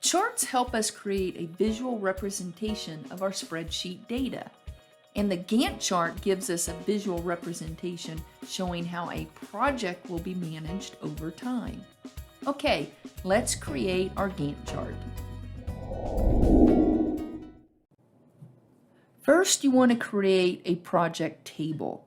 Charts help us create a visual representation of our spreadsheet data. And the Gantt chart gives us a visual representation showing how a project will be managed over time. Okay, let's create our Gantt chart. First, you want to create a project table.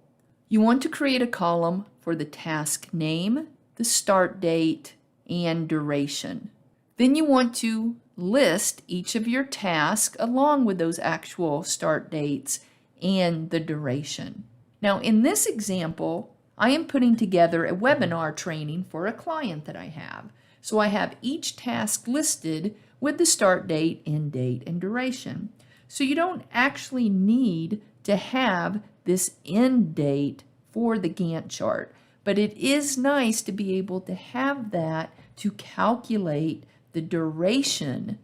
You want to create a column for the task name, the start date, and duration. Then you want to list each of your tasks along with those actual start dates and the duration. Now, in this example, I am putting together a webinar training for a client that I have. So I have each task listed with the start date, end date, and duration. So you don't actually need to have this end date for the Gantt chart, but it is nice to be able to have that to calculate the duration.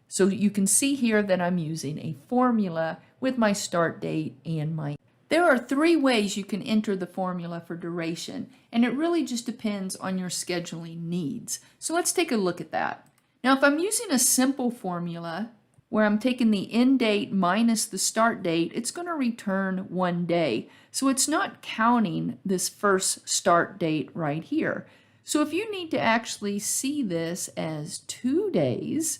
So you can see here that I'm using a formula with my start date and my. There are 3 ways you can enter the formula for duration, and it really just depends on your scheduling needs. So let's take a look at that. Now, if I'm using a simple formula where I'm taking the end date minus the start date, it's going to return 1 day. So it's not counting this first start date right here. So if you need to actually see this as 2 days,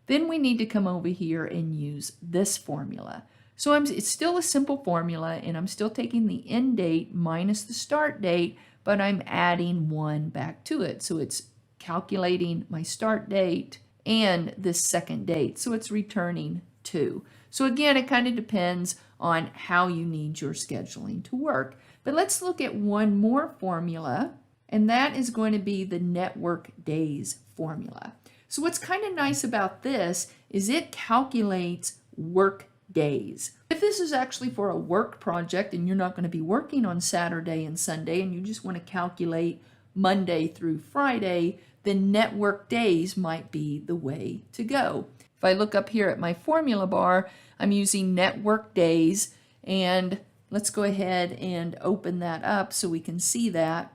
then we need to come over here and use this formula. So it's still a simple formula, and I'm still taking the end date minus the start date, but I'm adding 1 back to it. So it's calculating my start date and this second date. So it's returning 2. So again, it kind of depends on how you need your scheduling to work. But let's look at one more formula, and that is going to be the network days formula. So what's kind of nice about this is it calculates work days. If this is actually for a work project and you're not going to be working on Saturday and Sunday and you just want to calculate Monday through Friday, then network days might be the way to go. If I look up here at my formula bar, I'm using network days, and let's go ahead and open that up so we can see that.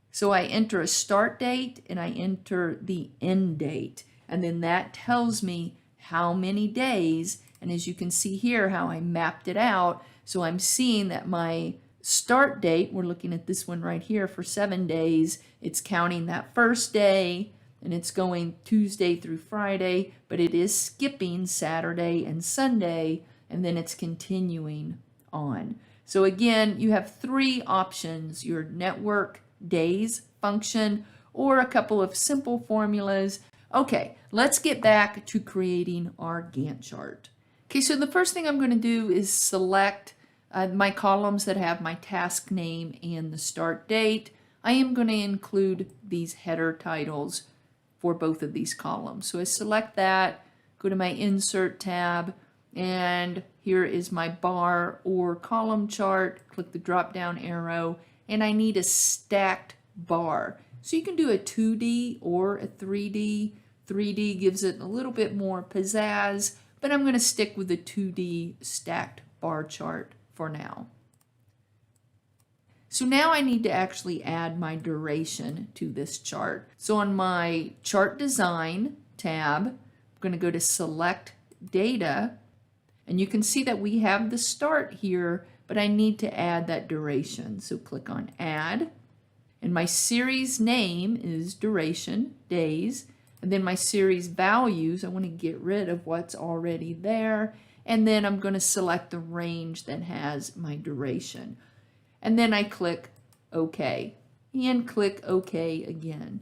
So I enter a start date and I enter the end date, and then that tells me how many days. And as you can see here how I mapped it out, so I'm seeing that my start date, we're looking at this one right here for 7 days, it's counting that first day and it's going Tuesday through Friday, but it is skipping Saturday and Sunday, and then it's continuing on. So again, you have 3 options: your network days function or a couple of simple formulas. Okay, let's get back to creating our Gantt chart. Okay, so the first thing I'm going to do is select my columns that have my task name and the start date. I am going to include these header titles for both of these columns. So I select that, go to my Insert tab, and here is my bar or column chart. Click the drop down arrow, and I need a stacked bar. So you can do a 2D or a 3D. 3D gives it a little bit more pizzazz, but I'm going to stick with the 2D stacked bar chart for now. So now I need to actually add my duration to this chart. So on my chart design tab, I'm going to go to select data, and you can see that we have the start here, but I need to add that duration. So click on add, and my series name is duration, days, and then my series values, I want to get rid of what's already there, and then I'm going to select the range that has my duration. And then I click OK, and click OK again.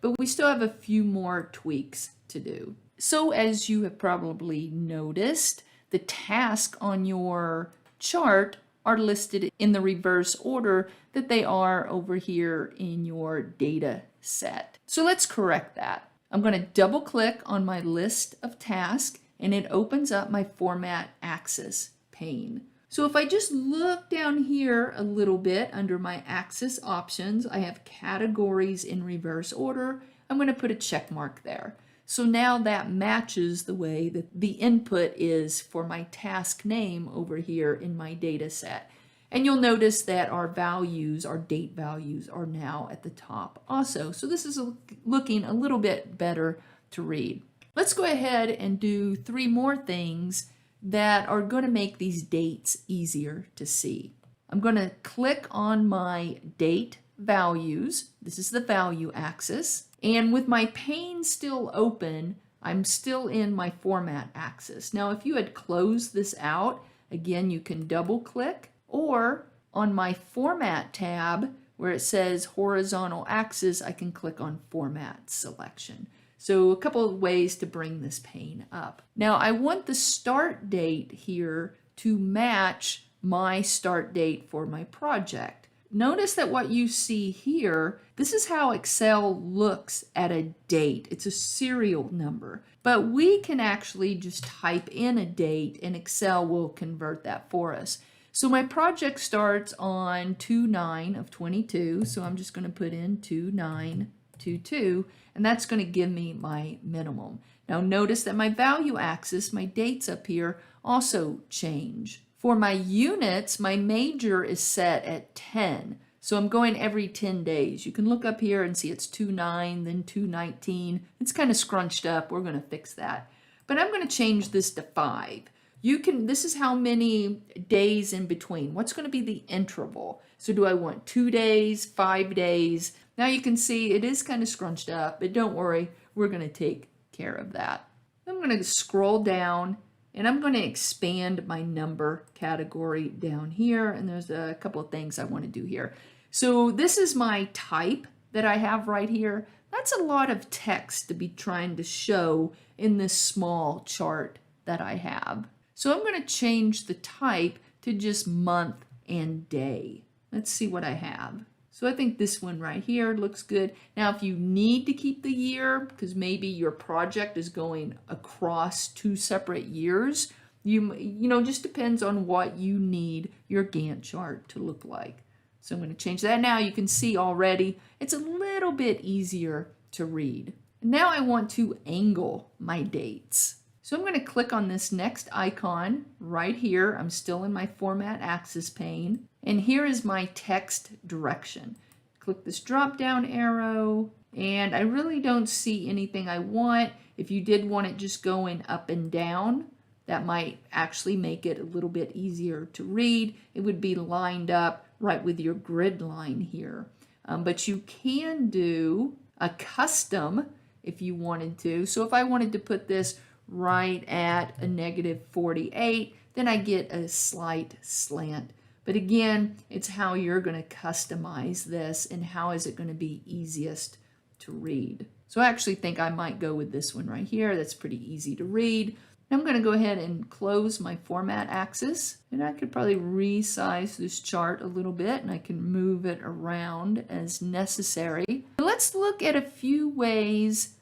But we still have a few more tweaks to do. So as you have probably noticed, the tasks on your chart are listed in the reverse order that they are over here in your data set. So let's correct that. I'm going to double click on my list of tasks, and it opens up my Format Axis pane. So if I just look down here a little bit under my axis options, I have categories in reverse order. I'm going to put a check mark there. So now that matches the way that the input is for my task name over here in my data set. And you'll notice that our values, our date values, are now at the top also. So this is looking a little bit better to read. Let's go ahead and do 3 more things that are going to make these dates easier to see. I'm going to click on my date values. This is the value axis. And with my pane still open, I'm still in my format axis. Now, if you had closed this out, again, you can double click, or on my format tab where it says horizontal axis, I can click on format selection. So a couple of ways to bring this pane up. Now I want the start date here to match my start date for my project. Notice that what you see here, this is how Excel looks at a date. It's a serial number, but we can actually just type in a date and Excel will convert that for us. So my project starts on 2/9 of 22, so I'm just going to put in 2922, and that's going to give me my minimum. Now notice that my value axis, my dates up here, also change. For my units, my major is set at 10, so I'm going every 10 days. You can look up here and see it's 2/9, then 2/19. It's kind of scrunched up. We're going to fix that. But I'm going to change this to 5. This is how many days in between. What's going to be the interval? So do I want 2 days, 5 days? Now you can see it is kind of scrunched up, but don't worry, we're going to take care of that. I'm going to scroll down and I'm going to expand my number category down here. And there's a couple of things I want to do here. So this is my type that I have right here. That's a lot of text to be trying to show in this small chart that I have. So I'm going to change the type to just month and day. Let's see what I have. So I think this one right here looks good. Now, if you need to keep the year, because maybe your project is going across 2 separate years, you know, just depends on what you need your Gantt chart to look like. So I'm going to change that. Now you can see already it's a little bit easier to read. Now I want to angle my dates. So I'm going to click on this next icon right here. I'm still in my format axis pane. And here is my text direction. Click this drop down arrow and I really don't see anything I want. If you did want it just going up and down, that might actually make it a little bit easier to read. It would be lined up right with your grid line here. But you can do a custom if you wanted to. So if I wanted to put this right at a -48, then I get a slight slant. But again, it's how you're going to customize this and how is it going to be easiest to read. So I actually think I might go with this one right here. That's pretty easy to read. I'm going to go ahead and close my format axis, and I could probably resize this chart a little bit and I can move it around as necessary. Let's look at a few ways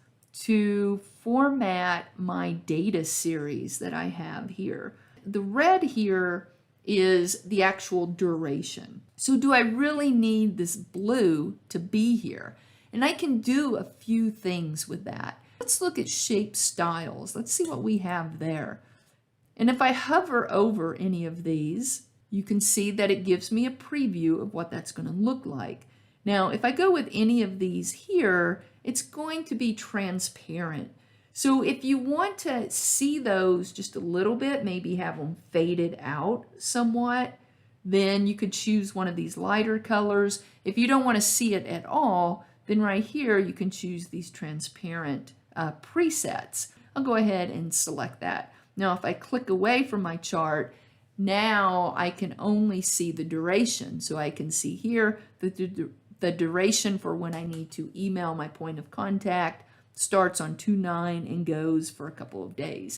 to format my data series that I have here. The red here is the actual duration. So do I really need this blue to be here? And I can do a few things with that. Let's look at shape styles. Let's see what we have there. And if I hover over any of these, you can see that it gives me a preview of what that's going to look like. Now, if I go with any of these here, it's going to be transparent. So if you want to see those just a little bit, maybe have them faded out somewhat, then you could choose one of these lighter colors. If you don't want to see it at all, then right here you can choose these transparent presets. I'll go ahead and select that. Now if I click away from my chart, now I can only see the duration. So I can see here the duration for when I need to email my point of contact starts on 2/9 and goes for a couple of days.